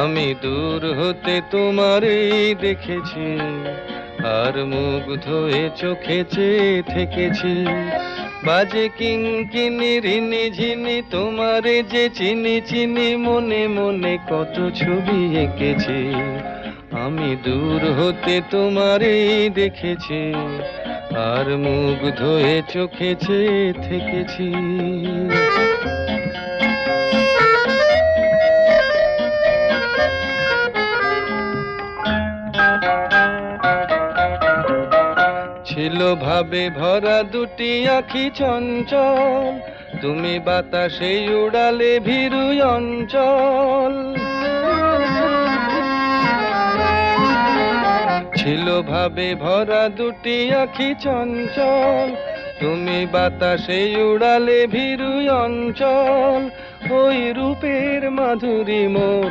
আমি দূর হতে তোমারই দেখেছি, আর মুগ্ধ হয়ে চোখে চেয়ে থেকেছি। বাজে কিঙ্কিনি রিনি ঝিনি তোমারে যে চিনি চিনি, মনে মনে কত ছবি এঁকেছি। আমি দূর হতে তোমারই দেখেছি, আর মুগ্ধ হয়ে চোখে চেয়ে থেকেছি। ছিল ভাবে ভরা দুটি আঁখি চঞ্চল, তুমি বাতাসে উড়ালে ভীরু অঞ্চল। ছিল ভাবে ভরা দুটি আঁখি চঞ্চল, তুমি বাতাসে উড়ালে ভীরু অঞ্চল। ওই রূপের মাধুরী মোর